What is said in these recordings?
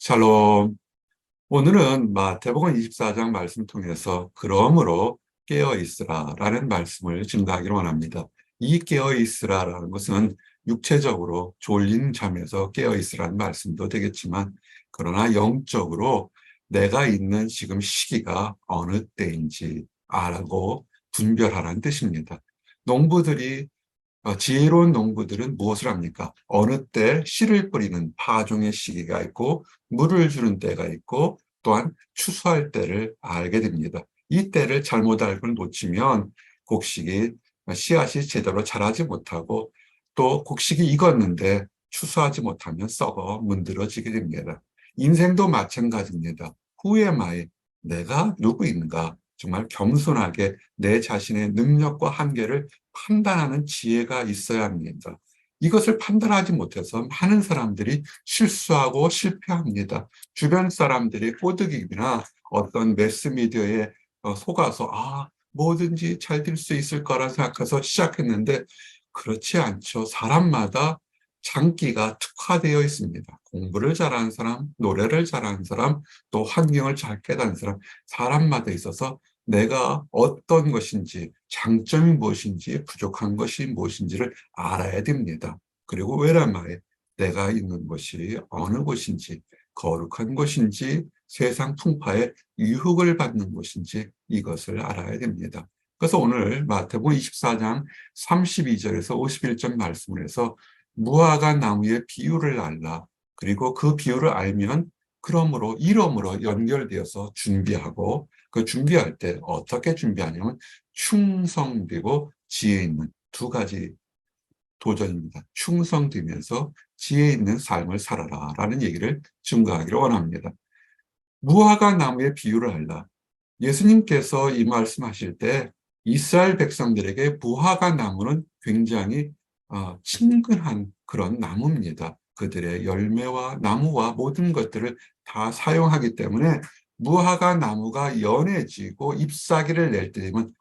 샬롬. 오늘은 마태복음 24장 말씀 통해서 그러므로 깨어 있으라라는 말씀을 증거하기를 원합니다. 이 깨어 있으라라는 것은 육체적으로 졸린 잠에서 깨어 있으라는 말씀도 되겠지만, 그러나 영적으로 내가 있는 지금 시기가 어느 때인지 알고 분별하라는 뜻입니다. 농부들이 지혜로운 농부들은 무엇을 합니까? 어느 때 씨를 뿌리는 파종의 시기가 있고 물을 주는 때가 있고 또한 추수할 때를 알게 됩니다. 이 때를 잘못 알고 놓치면 곡식이 씨앗이 제대로 자라지 못하고 또 곡식이 익었는데 추수하지 못하면 썩어 문드러지게 됩니다. 인생도 마찬가지입니다. 후에마에 내가 누구인가 정말 겸손하게 내 자신의 능력과 한계를 판단하는 지혜가 있어야 합니다. 이것을 판단하지 못해서 많은 사람들이 실수하고 실패합니다. 주변 사람들이 꼬드기나 어떤 매스미디어에 속아서 뭐든지 잘 될 수 있을 거라 생각해서 시작했는데 그렇지 않죠. 사람마다 장기가 특화되어 있습니다. 공부를 잘하는 사람, 노래를 잘하는 사람, 또 환경을 잘 깨닫는 사람, 사람마다 있어서 내가 어떤 것인지, 장점이 무엇인지, 부족한 것이 무엇인지를 알아야 됩니다. 그리고 외람마에 내가 있는 곳이 어느 곳인지, 거룩한 곳인지, 세상 풍파에 유혹을 받는 곳인지 이것을 알아야 됩니다. 그래서 오늘 마태복음 24장 32절에서 51절 말씀을 해서 무화과 나무의 비유를 알라. 그리고 그 비유를 알면 그러므로 이름으로 연결되어서 준비하고 그 준비할 때 어떻게 준비하냐면 충성되고 지혜 있는 두 가지 도전입니다. 충성되면서 지혜 있는 삶을 살아라 라는 얘기를 증거하기를 원합니다. 무화과 나무의 비유를 알라. 예수님께서 이 말씀하실 때 이스라엘 백성들에게 무화과 나무는 굉장히 친근한 그런 나무입니다. 그들의 열매와 나무와 모든 것들을 다 사용하기 때문에 무화과 나무가 연해지고 잎사귀를 낼 때 되면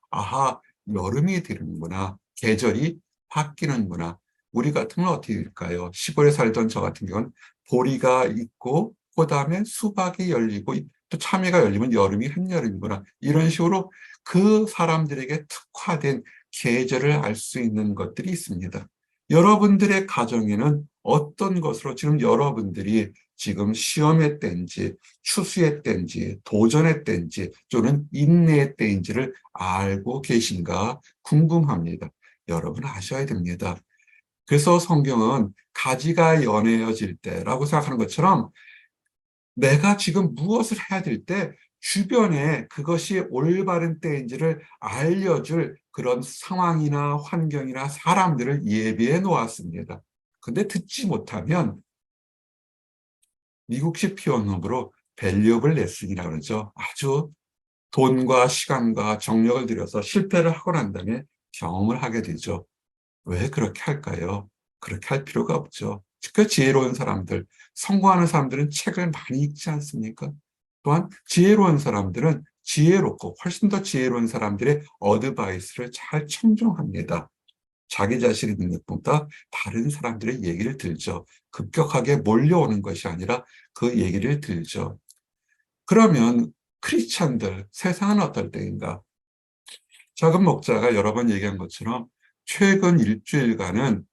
여름이 되는구나. 계절이 바뀌는구나. 우리 같으면 어떻게 될까요? 시골에 살던 저 같은 경우는 보리가 있고 그다음에 수박이 열리고 또 참외가 열리면 여름이 한여름이구나. 이런 식으로 그 사람들에게 특화된 계절을 알 수 있는 것들이 있습니다. 여러분들의 가정에는 어떤 것으로 지금 여러분들이 지금 시험의 때인지 추수의 때인지 도전의 때인지 또는 인내의 때인지를 알고 계신가 궁금합니다. 여러분 아셔야 됩니다. 그래서 성경은 가지가 연해져질 때라고 생각하는 것처럼 내가 지금 무엇을 해야 될 때 주변에 그것이 올바른 때인지를 알려줄 그런 상황이나 환경이나 사람들을 예비해 놓았습니다. 근데 듣지 못하면 미국식 표현으로 밸류어블 레슨이라고 그러죠. 아주 돈과 시간과 정력을 들여서 실패를 하고 난 다음에 경험을 하게 되죠. 왜 그렇게 할까요? 그렇게 할 필요가 없죠. 그 지혜로운 사람들, 성공하는 사람들은 책을 많이 읽지 않습니까? 또한 지혜로운 사람들은 지혜롭고 훨씬 더 지혜로운 사람들의 어드바이스를 잘 청중합니다. 자기 자신의 능력보다 다른 사람들의 얘기를 들죠. 급격하게 몰려오는 것이 아니라 그 얘기를 들죠. 그러면 크리스찬들, 세상은 어떨 때인가? 작은 목자가 여러 번 얘기한 것처럼 최근 일주일간은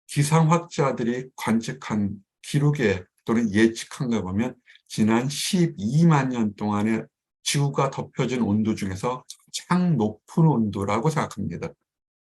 기상학자들이 관측한 기록에 또는 예측한 거 보면 지난 12만 년 동안의 지구가 덮여진 온도 중에서 가장 높은 온도라고 생각합니다.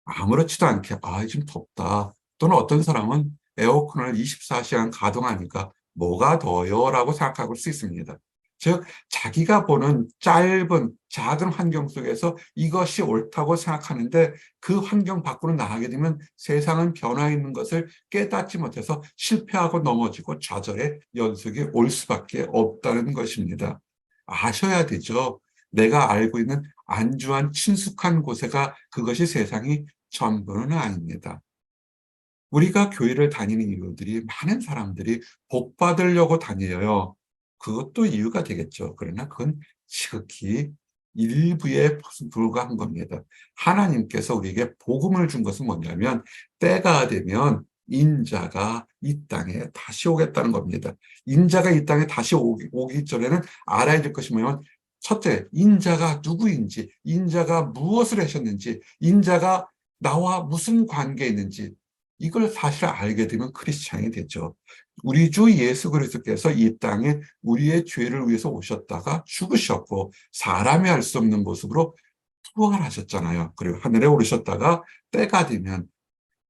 아무렇지도 않게 좀 덥다. 또는 어떤 사람은 에어컨을 24시간 가동하니까 뭐가 더요? 라고 생각할 수 있습니다. 즉 자기가 보는 짧은 작은 환경 속에서 이것이 옳다고 생각하는데 그 환경 밖으로 나가게 되면 세상은 변화 있는 것을 깨닫지 못해서 실패하고 넘어지고 좌절의 연속이 올 수밖에 없다는 것입니다. 아셔야 되죠. 내가 알고 있는 안주한 친숙한 곳에가 그것이 세상이 전부는 아닙니다. 우리가 교회를 다니는 이유들이 많은 사람들이 복 받으려고 다녀요. 그것도 이유가 되겠죠. 그러나 그건 지극히 일부에 불과한 겁니다. 하나님께서 우리에게 복음을 준 것은 뭐냐면 때가 되면 인자가 이 땅에 다시 오겠다는 겁니다. 인자가 이 땅에 다시 오기 전에는 알아야 될 것이 뭐냐면, 첫째, 인자가 누구인지, 인자가 무엇을 하셨는지, 인자가 나와 무슨 관계에 있는지, 이걸 사실 알게 되면 크리스찬이 되죠. 우리 주 예수 그리스도께서 이 땅에 우리의 죄를 위해서 오셨다가 죽으셨고, 사람이 할 수 없는 모습으로 부활하셨잖아요. 그리고 하늘에 오르셨다가 때가 되면,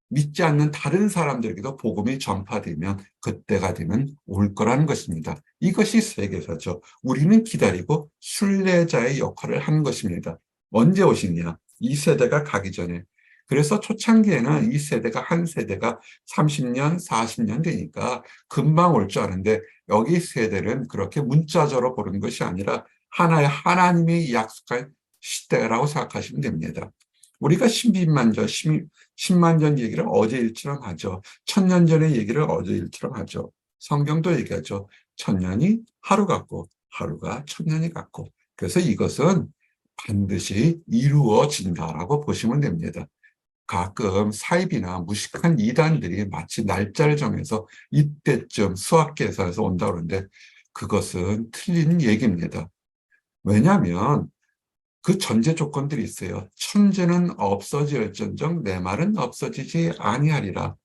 믿지 않는 다른 사람들에게도 복음이 전파되면, 그때가 되면 올 거라는 것입니다. 이것이 세계사죠. 우리는 기다리고 순례자의 역할을 하는 것입니다. 언제 오시냐? 이 세대가 가기 전에. 그래서 초창기에는 이 세대가, 한 세대가 30년, 40년 되니까 금방 올 줄 아는데, 여기 세대는 그렇게 문자적으로 보는 것이 아니라 하나의 하나님이 약속한 시대라고 생각하시면 됩니다. 우리가 신비만전, 10만 전 얘기를 어제 일처럼 하죠. 1000년 전의 얘기를 어제 일처럼 하죠. 성경도 얘기하죠. 1000년이 하루 같고 하루가 1000년이 같고. 그래서 이것은 반드시 이루어진다라고 보시면 됩니다. 가끔 사입이나 무식한 이단들이 마치 날짜를 정해서 이때쯤 수학 계산에서 온다고 그러는데, 그것은 틀린 얘기입니다. 왜냐하면 그 전제 조건들이 있어요. 천재는 없어질전정 내 말은 없어지지 아니하리라.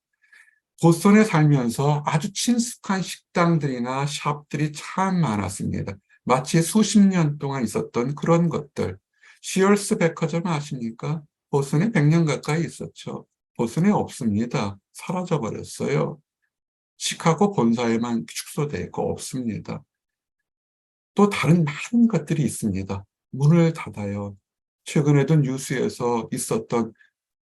보스턴에 살면서 아주 친숙한 식당들이나 샵들이 참 많았습니다. 마치 수십 년 동안 있었던 그런 것들. 시얼스 백화점 아십니까? 보스턴에 100년 가까이 있었죠. 보스턴에 없습니다. 사라져 버렸어요. 시카고 본사에만 축소돼 있고 없습니다. 또 다른 많은 것들이 있습니다. 문을 닫아요. 최근에도 뉴스에서 있었던,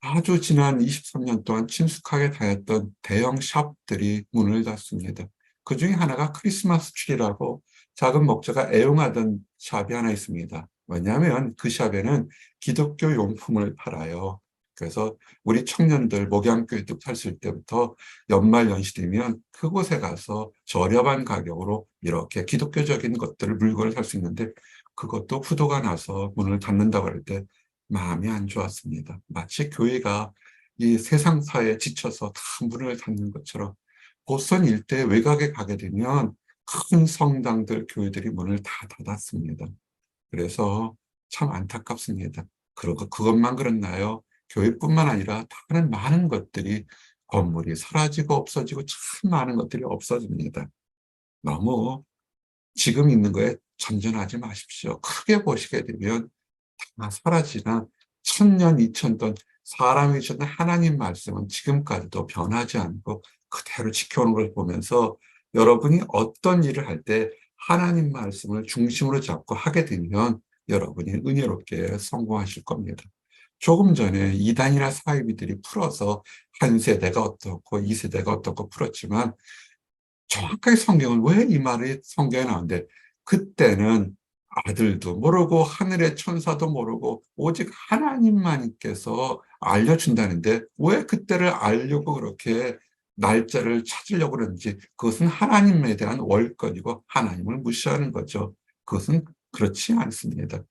아주 지난 23년 동안 친숙하게 다녔던 대형 샵들이 문을 닫습니다. 그 중에 하나가 크리스마스 트리라고 작은 목자가 애용하던 샵이 하나 있습니다. 왜냐하면 그 샵에는 기독교 용품을 팔아요. 그래서 우리 청년들 목양교회 샀을 때부터 연말 연시되면 그곳에 가서 저렴한 가격으로 이렇게 기독교적인 것들을, 물건을 살 수 있는데, 그것도 부도가 나서 문을 닫는다고 할 때 마음이 안 좋았습니다. 마치 교회가 이 세상사에 지쳐서 다 문을 닫는 것처럼, 보스턴 일대 외곽에 가게 되면 큰 성당들, 교회들이 문을 다 닫았습니다. 그래서 참 안타깝습니다. 그리고 그것만 그렇나요? 교회뿐만 아니라 다른 많은 것들이, 건물이 사라지고 없어지고 참 많은 것들이 없어집니다. 너무 지금 있는 거에 전전하지 마십시오. 크게 보시게 되면 다 사라지나, 1000년, 2000년 사람이 주는 하나님 말씀은 지금까지도 변하지 않고 그대로 지켜오는 걸 보면서, 여러분이 어떤 일을 할 때 하나님 말씀을 중심으로 잡고 하게 되면 여러분이 은혜롭게 성공하실 겁니다. 조금 전에 이단이나 사이비들이 풀어서 한 세대가 어떻고 이 세대가 어떻고 풀었지만, 정확하게 성경은 왜 이 말이 성경에 나오는데, 그때는 아들도 모르고 하늘의 천사도 모르고 오직 하나님만께서 알려준다는데, 왜 그때를 알려고 그렇게 날짜를 찾으려고 그러는지, 그것은 하나님에 대한 월권이고 하나님을 무시하는 거죠. 그것은 그렇지 않습니다.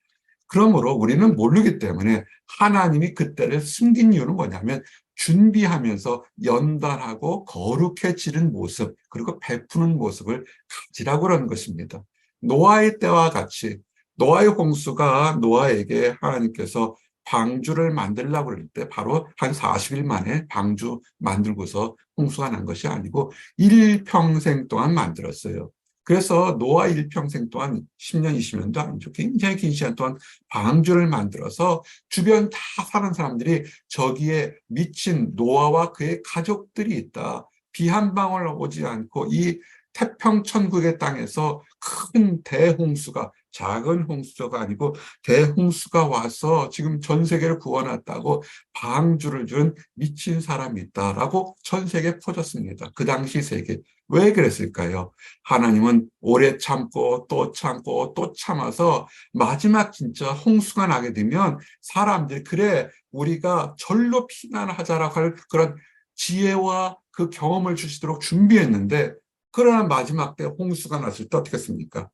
그러므로 우리는 모르기 때문에, 하나님이 그때를 숨긴 이유는 뭐냐면, 준비하면서 연단하고 거룩해지는 모습, 그리고 베푸는 모습을 가지라고 그러는 것입니다. 노아의 때와 같이, 노아의 홍수가 노아에게 하나님께서 방주를 만들려고 그럴 때 바로 한 40일 만에 방주 만들고서 홍수가 난 것이 아니고 일평생 동안 만들었어요. 그래서 노아 일평생 동안 10년, 20년도 아니죠. 굉장히 긴 시간 동안 방주를 만들어서 주변 다 사는 사람들이 저기에 미친 노아와 그의 가족들이 있다. 비 한 방울 오지 않고 이 태평천국의 땅에서 큰 대홍수가, 작은 홍수가 아니고 대홍수가 와서 지금 전 세계를 구원했다고 방주를 준 미친 사람이 있다라고 전 세계에 퍼졌습니다. 그 당시 세계. 왜 그랬을까요? 하나님은 오래 참고 또 참고 또 참아서 마지막 진짜 홍수가 나게 되면 사람들이, 그래 우리가 절로 피난하자라고 할 그런 지혜와 그 경험을 주시도록 준비했는데, 그러나 마지막 때 홍수가 났을 때 어떻게 했습니까?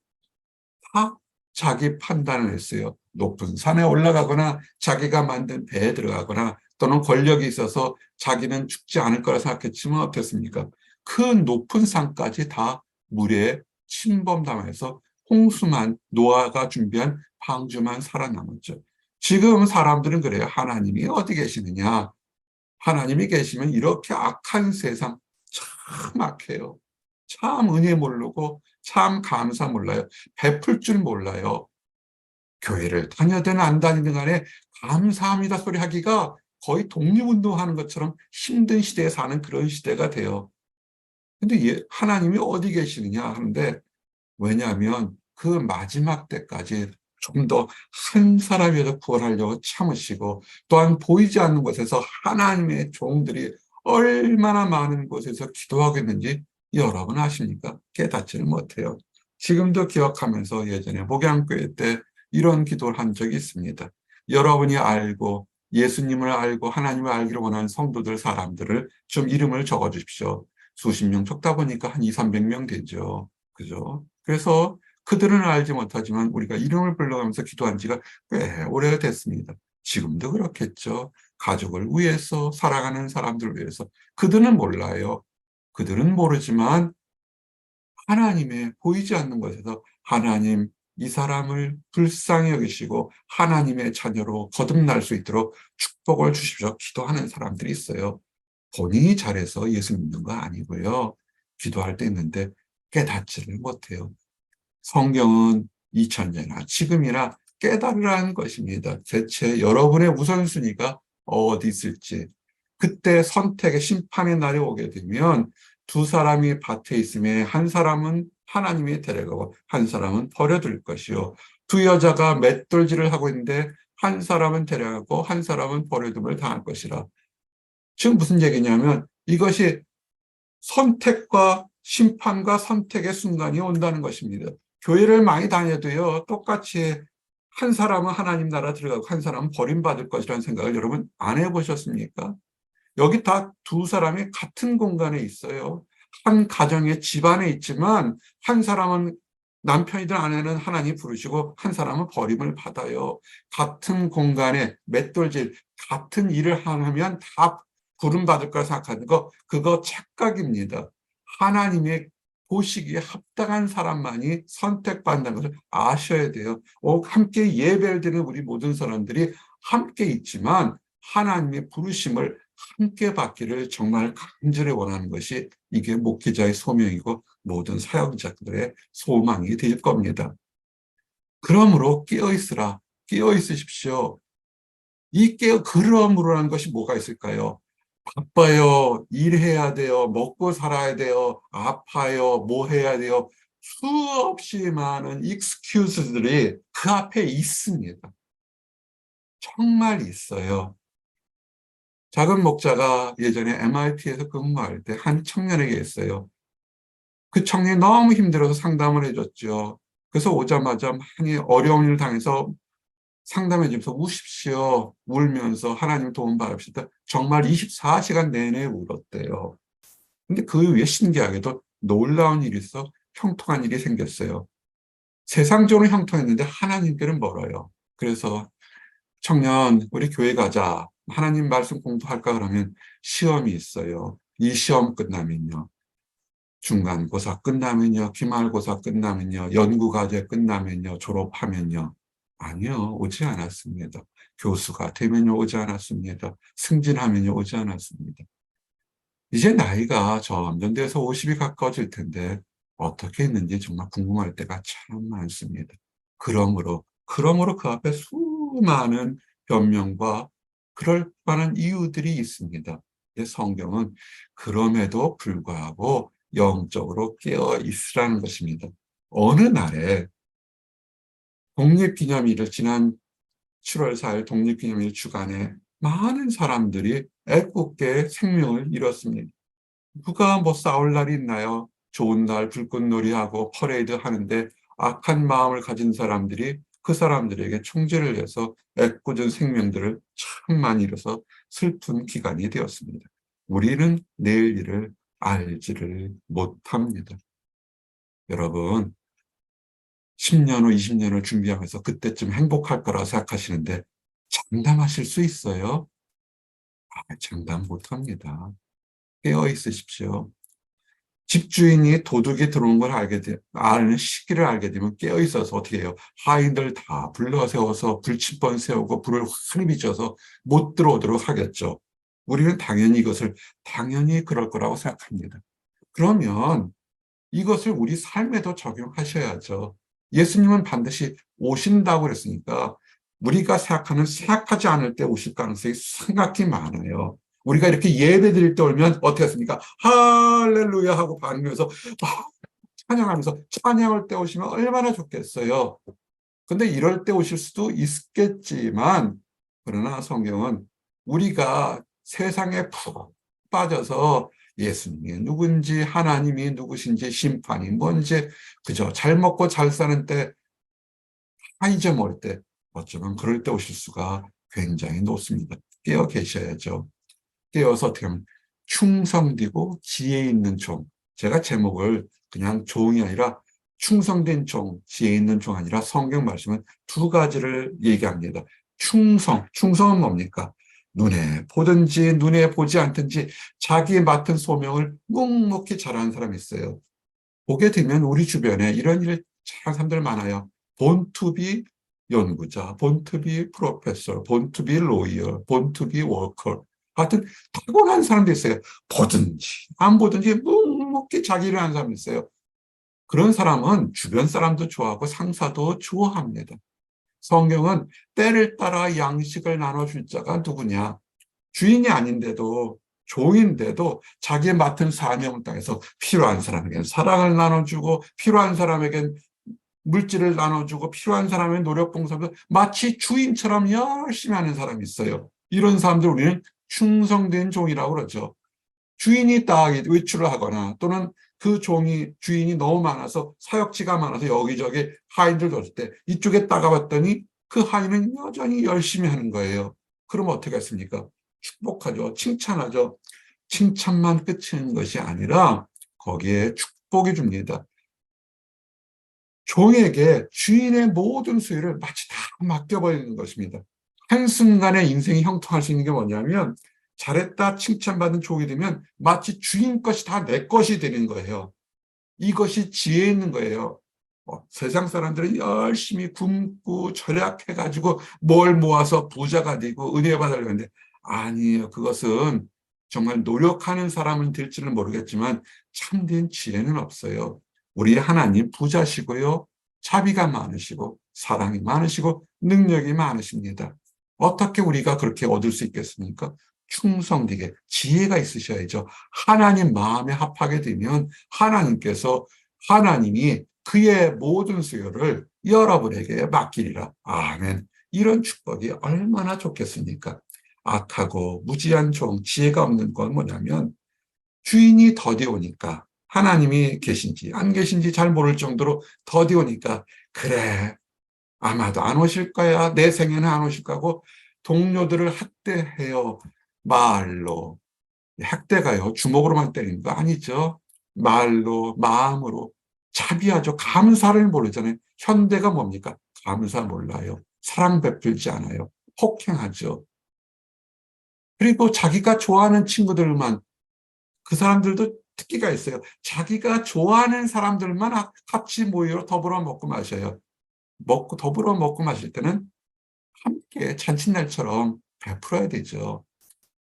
다 자기 판단을 했어요. 높은 산에 올라가거나 자기가 만든 배에 들어가거나 또는 권력이 있어서 자기는 죽지 않을 거라 생각했지만 어떻습니까? 그 높은 산까지 다 물에 침범당해서 홍수만, 노아가 준비한 방주만 살아남았죠. 지금 사람들은 그래요. 하나님이 어디 계시느냐? 하나님이 계시면 이렇게 악한 세상 참 악해요. 참 은혜 모르고 참 감사 몰라요. 베풀 줄 몰라요. 교회를 다녀든 안 다니든 간에 감사합니다 소리 하기가 거의 독립운동하는 것처럼 힘든 시대에 사는 그런 시대가 돼요. 근데 하나님이 어디 계시느냐 하는데, 왜냐하면 그 마지막 때까지 좀 더 한 사람이라도 구원하려고 참으시고, 또한 보이지 않는 곳에서 하나님의 종들이 얼마나 많은 곳에서 기도하고 있는지 여러분 아십니까? 깨닫지는 못해요. 지금도 기억하면서 예전에 목양교회 때 이런 기도를 한 적이 있습니다. 여러분이 알고 예수님을 알고 하나님을 알기를 원하는 성도들 사람들을 좀 이름을 적어 주십시오. 수십 명 적다 보니까 한 2, 300명 되죠. 그죠? 그래서 그들은 알지 못하지만 우리가 이름을 불러가면서 기도한 지가 꽤 오래가 됐습니다. 지금도 그렇겠죠. 가족을 위해서, 사랑하는 사람들을 위해서. 그들은 몰라요. 그들은 모르지만 하나님의 보이지 않는 곳에서 하나님, 이 사람을 불쌍히 여기시고 하나님의 자녀로 거듭날 수 있도록 축복을 주십시오. 기도하는 사람들이 있어요. 본인이 잘해서 예수 믿는 거 아니고요. 기도할 때 있는데 깨닫지를 못해요. 성경은 2000년이나 지금이나 깨달으라는 것입니다. 대체 여러분의 우선순위가 어디 있을지. 그때 선택의 심판의 날이 오게 되면 두 사람이 밭에 있으면 한 사람은 하나님이 데려가고 한 사람은 버려둘 것이요. 두 여자가 맷돌질을 하고 있는데 한 사람은 데려가고 한 사람은 버려둠을 당할 것이라. 지금 무슨 얘기냐면 이것이 선택과 심판과 선택의 순간이 온다는 것입니다. 교회를 많이 다녀도요, 똑같이 한 사람은 하나님 나라 들어가고 한 사람은 버림받을 것이라는 생각을 여러분 안 해보셨습니까? 여기 다 두 사람이 같은 공간에 있어요. 한 가정의 집안에 있지만 한 사람은 남편이든 아내는 하나님 부르시고 한 사람은 버림을 받아요. 같은 공간에 맷돌질, 같은 일을 하면 다 부름받을 거라 생각하는 거, 그거 착각입니다. 하나님의 보시기에 합당한 사람만이 선택받는 것을 아셔야 돼요. 함께 예배를 드리는 우리 모든 사람들이 함께 있지만 하나님의 부르심을 함께 받기를 정말 간절히 원하는 것이 이게 목회자의 소명이고 모든 사역자들의 소망이 될 겁니다. 그러므로 깨어있으라, 깨어있으십시오. 그러므로라는 것이 뭐가 있을까요? 바빠요, 일해야 돼요, 먹고 살아야 돼요, 아파요, 뭐 해야 돼요. 수없이 많은 excuse들이 그 앞에 있습니다. 정말 있어요. 작은 목자가 예전에 MIT에서 근무할 때 한 청년에게 했어요. 그 청년이 너무 힘들어서 상담을 해줬죠. 그래서 오자마자 많이 어려운 일을 당해서 상담해 주면서 우십시오. 울면서 하나님 도움 바랍시다. 정말 24시간 내내 울었대요. 근데 그 위에 신기하게도 놀라운 일이 있어 형통한 일이 생겼어요. 세상적으로 형통했는데 하나님께는 멀어요. 그래서 청년, 우리 교회 가자. 하나님 말씀 공부할까 그러면 시험이 있어요. 이 시험 끝나면요. 중간고사 끝나면요. 기말고사 끝나면요. 연구과제 끝나면요. 졸업하면요. 아니요. 오지 않았습니다. 교수가 되면요. 오지 않았습니다. 승진하면요. 오지 않았습니다. 이제 나이가 점점 돼서 50이 가까워질 텐데 어떻게 했는지 정말 궁금할 때가 참 많습니다. 그러므로 그 앞에 수많은 변명과 그럴 만한 이유들이 있습니다. 성경은 그럼에도 불구하고 영적으로 깨어 있으라는 것입니다. 어느 날에 독립기념일을 지난 7월 4일 독립기념일 주간에 많은 사람들이 애꿎게 생명을 잃었습니다. 누가 뭐 싸울 날이 있나요? 좋은 날 불꽃놀이하고 퍼레이드 하는데 악한 마음을 가진 사람들이 그 사람들에게 총질을 해서 애꿎은 생명들을 참 많이 잃어서 슬픈 기간이 되었습니다. 우리는 내일 일을 알지를 못합니다. 여러분, 10년 후, 20년을 준비하면서 그때쯤 행복할 거라 생각하시는데 장담하실 수 있어요? 장담 못합니다. 깨어 있으십시오. 집주인이 도둑이 들어온 걸 아는 시기를 알게 되면 깨어 있어서 어떻게 해요? 하인들 다 불러 세워서 불침번 세우고 불을 환히 비춰서 못 들어오도록 하겠죠. 우리는 당연히 이것을 당연히 그럴 거라고 생각합니다. 그러면 이것을 우리 삶에도 적용하셔야죠. 예수님은 반드시 오신다고 그랬으니까 우리가 생각하지 않을 때 오실 가능성이 생각이 많아요. 우리가 이렇게 예배 드릴 때 오면 어떻게 했습니까? 할렐루야 하고 반응해서 찬양하면서 찬양할 때 오시면 얼마나 좋겠어요. 근데 이럴 때 오실 수도 있겠지만 그러나 성경은 우리가 세상에 푹 빠져서 예수님이 누군지 하나님이 누구신지 심판이 뭔지 그저 잘 먹고 잘 사는 때 다 잊어먹을 때 어쩌면 그럴 때 오실 수가 굉장히 높습니다. 깨어 계셔야죠. 깨어서 어떻게 하면 충성되고 지혜 있는 종. 제가 제목을 그냥 종이 아니라 충성된 종, 지혜 있는 종 아니라 성경 말씀은 두 가지를 얘기합니다. 충성은 뭡니까? 눈에 보든지 눈에 보지 않든지 자기 맡은 소명을 묵묵히 잘하는 사람이 있어요. 보게 되면 우리 주변에 이런 일을 잘하는 사람들 많아요. 본투비 연구자, 본투비 프로페서, 본투비 로이어, 본투비 워커. 하여튼 타고난 사람도 있어요. 보든지 안 보든지 묵묵히 자기 일을 하는 사람이 있어요. 그런 사람은 주변 사람도 좋아하고 상사도 좋아합니다. 성경은 때를 따라 양식을 나눠줄 자가 누구냐? 주인이 아닌데도 종인데도 자기의 맡은 사명을 당해서 필요한 사람에겐 사랑을 나눠주고 필요한 사람에겐 물질을 나눠주고 필요한 사람의 노력 봉사도 마치 주인처럼 열심히 하는 사람이 있어요. 이런 사람들 우리는 충성된 종이라고 그러죠. 주인이 딱 외출을 하거나 또는 그 주인이 너무 많아서 사역지가 많아서 여기저기 하인들 줬을 때 이쪽에 따가봤더니 그 하인은 여전히 열심히 하는 거예요. 그럼 어떻게 했습니까? 축복하죠. 칭찬하죠. 칭찬만 끝이는 것이 아니라 거기에 축복이 줍니다. 종에게 주인의 모든 수요를 마치 다 맡겨버리는 것입니다. 한순간에 인생이 형통할 수 있는 게 뭐냐면 잘했다 칭찬받은 종이 되면 마치 주인 것이 다 내 것이 되는 거예요. 이것이 지혜 있는 거예요. 세상 사람들은 열심히 굶고 절약해가지고 뭘 모아서 부자가 되고 은혜 받으려고 하는데 아니에요. 그것은 정말 노력하는 사람은 될지는 모르겠지만 참된 지혜는 없어요. 우리 하나님 부자시고요. 자비가 많으시고 사랑이 많으시고 능력이 많으십니다. 어떻게 우리가 그렇게 얻을 수 있겠습니까? 충성되게 지혜가 있으셔야죠. 하나님 마음에 합하게 되면 하나님이 그의 모든 수요를 여러분에게 맡기리라. 아멘. 이런 축복이 얼마나 좋겠습니까? 악하고 무지한 종, 지혜가 없는 건 뭐냐면 주인이 더디 오니까 하나님이 계신지 안 계신지 잘 모를 정도로 더디 오니까 그래 아마도 안 오실 거야. 내 생에는 안 오실 거고 동료들을 학대해요. 말로. 학대가요. 주먹으로만 때리는 거 아니죠. 말로, 마음으로. 자비하죠. 감사를 모르잖아요. 현대가 뭡니까? 감사 몰라요. 사랑 베풀지 않아요. 폭행하죠. 그리고 자기가 좋아하는 친구들만, 그 사람들도 특기가 있어요. 자기가 좋아하는 사람들만 같이 모여 더불어 먹고 마셔요. 더불어 먹고 마실 때는 함께 잔칫날처럼 베풀어야 되죠.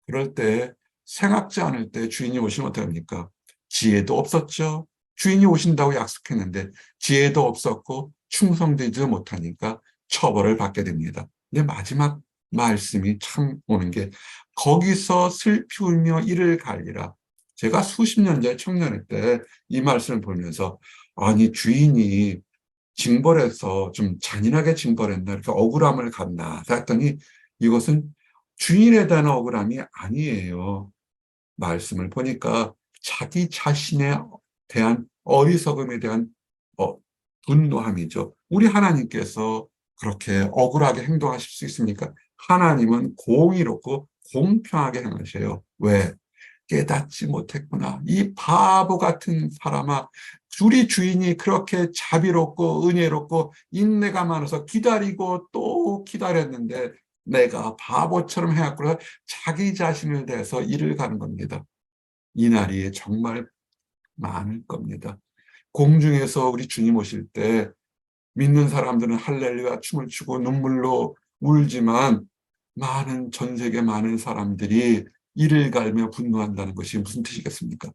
그럴 때 생각지 않을 때 주인이 오시면 어떡합니까? 지혜도 없었죠. 주인이 오신다고 약속했는데 지혜도 없었고 충성되지 못하니까 처벌을 받게 됩니다. 근데 마지막 말씀이 참 오는 게 거기서 슬피 울며 이를 갈리라. 제가 수십 년 전에 청년일 때 이 말씀을 보면서 아니 주인이 징벌해서 좀 잔인하게 징벌했나 이렇게 억울함을 갖나 했더니 이것은 주인에 대한 억울함이 아니에요. 말씀을 보니까 자기 자신에 대한 어리석음에 대한 어, 분노함이죠. 우리 하나님께서 그렇게 억울하게 행동하실 수 있습니까? 하나님은 공의롭고 공평하게 행하셔요. 왜? 깨닫지 못했구나. 이 바보 같은 사람아, 우리 주인이 그렇게 자비롭고 은혜롭고 인내가 많아서 기다리고 또 기다렸는데 내가 바보처럼 해왔구나. 자기 자신을 대해서 일을 가는 겁니다. 이 날이 정말 많을 겁니다. 공중에서 우리 주님 오실 때 믿는 사람들은 할렐루야 춤을 추고 눈물로 울지만 많은 전 세계 많은 사람들이 이를 갈며 분노한다는 것이 무슨 뜻이겠습니까?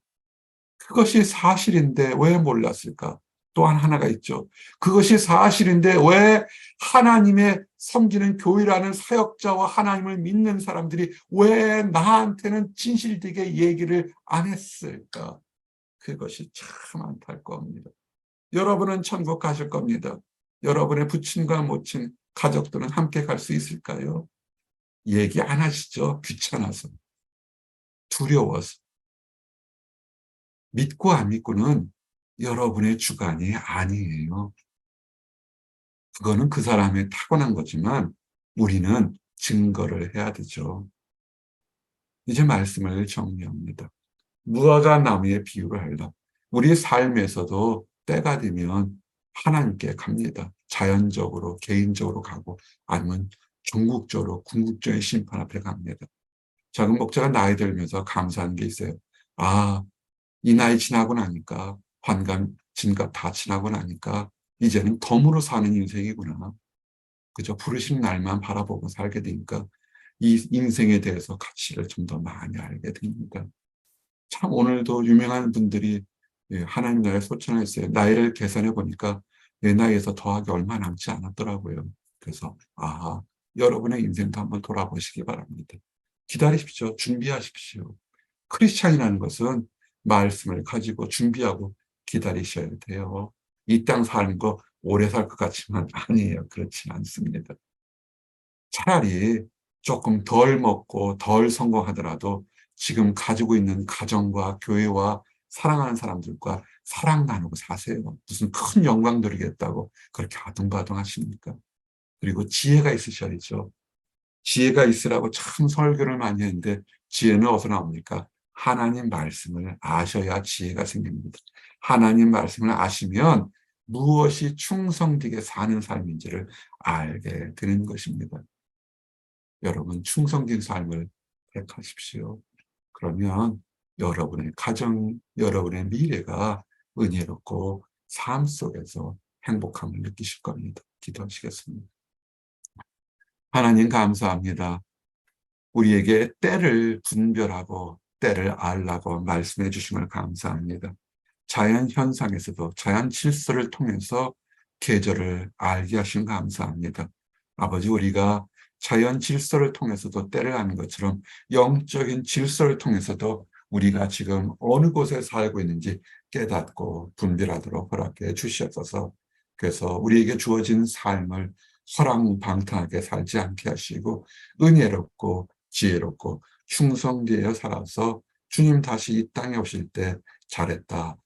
그것이 사실인데 왜 몰랐을까? 또한 하나가 있죠. 그것이 사실인데 왜 하나님의 섬기는 교회라는 사역자와 하나님을 믿는 사람들이 왜 나한테는 진실되게 얘기를 안 했을까? 그것이 참 안타까웁니다. 여러분은 천국 가실 겁니다. 여러분의 부친과 모친, 가족들은 함께 갈 수 있을까요? 얘기 안 하시죠. 귀찮아서, 두려워서. 믿고 안 믿고는 여러분의 주관이 아니에요. 그거는 그 사람의 타고난 거지만 우리는 증거를 해야 되죠. 이제 말씀을 정리합니다. 무화과 나무의 비유를 하려. 우리 삶에서도 때가 되면 하나님께 갑니다. 자연적으로, 개인적으로 가고 아니면 종국적으로, 궁극적인 심판 앞에 갑니다. 작은 목자가 나이 들면서 감사한 게 있어요. 아, 이 나이 지나고 나니까 환갑, 진갑 다 지나고 나니까 이제는 덤으로 사는 인생이구나. 그저 부르신 날만 바라보고 살게 되니까 이 인생에 대해서 가치를 좀 더 많이 알게 됩니다. 참 오늘도 유명한 분들이 하나님 나라에 소천했어요. 나이를 계산해 보니까 내 나이에서 더하기 얼마 남지 않았더라고요. 그래서 여러분의 인생도 한번 돌아보시기 바랍니다. 기다리십시오. 준비하십시오. 크리스찬이라는 것은 말씀을 가지고 준비하고 기다리셔야 돼요. 이 땅 사는 거 오래 살 것 같지만 아니에요. 그렇지 않습니다. 차라리 조금 덜 먹고 덜 성공하더라도 지금 가지고 있는 가정과 교회와 사랑하는 사람들과 사랑 나누고 사세요. 무슨 큰 영광 누리겠다고 그렇게 아둥바둥 하십니까? 그리고 지혜가 있으셔야죠. 지혜가 있으라고 참 설교를 많이 했는데 지혜는 어디서 나옵니까? 하나님 말씀을 아셔야 지혜가 생깁니다. 하나님 말씀을 아시면 무엇이 충성되게 사는 삶인지를 알게 되는 것입니다. 여러분 충성된 삶을 택하십시오. 그러면 여러분의 가정, 여러분의 미래가 은혜롭고 삶 속에서 행복함을 느끼실 겁니다. 기도하시겠습니다. 하나님 감사합니다. 우리에게 때를 분별하고 때를 알라고 말씀해 주심을 감사합니다. 자연 현상에서도 자연 질서를 통해서 계절을 알게 하신 감사합니다. 아버지, 우리가 자연 질서를 통해서도 때를 아는 것처럼 영적인 질서를 통해서도 우리가 지금 어느 곳에 살고 있는지 깨닫고 분별하도록 허락해 주시옵소서. 그래서 우리에게 주어진 삶을 허랑방탕하게 살지 않게 하시고 은혜롭고 지혜롭고 충성되어 살아서 주님 다시 이 땅에 오실 때 잘했다,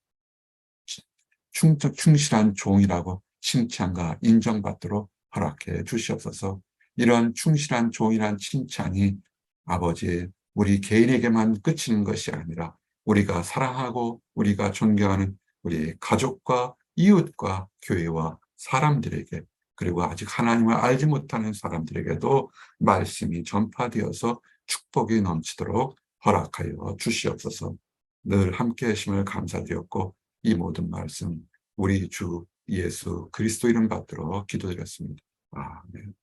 충실한 종이라고 칭찬과 인정받도록 허락해 주시옵소서. 이런 충실한 종이란 칭찬이 아버지 우리 개인에게만 그치는 것이 아니라 우리가 사랑하고 우리가 존경하는 우리 가족과 이웃과 교회와 사람들에게, 그리고 아직 하나님을 알지 못하는 사람들에게도 말씀이 전파되어서 축복이 넘치도록 허락하여 주시옵소서. 늘 함께 하심을 감사드렸고 이 모든 말씀 우리 주 예수 그리스도 이름 받들어 기도드렸습니다. 아멘.